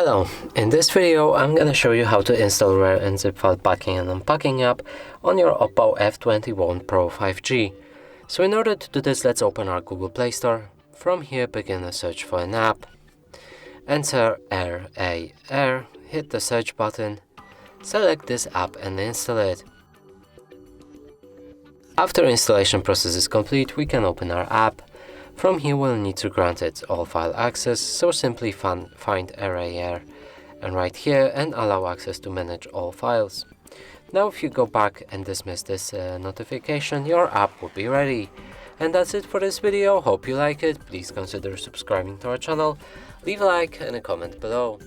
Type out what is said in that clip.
Hello, in this video I'm gonna show you how to install RAR and ZIP file packing and unpacking app on your OPPO F21 Pro 5G. So in order to do this, let's open our Google Play Store. From here begin a search for an app. Enter RAR, hit the search button, select this app and install it. After installation process is complete, we can open our app. From here we'll need to grant it all file access, so simply find RAR and right here and allow access to manage all files. Now if you go back and dismiss this notification, your app will be ready. And that's it for this video. Hope you like it. Please consider subscribing to our channel, leave a like and a comment below.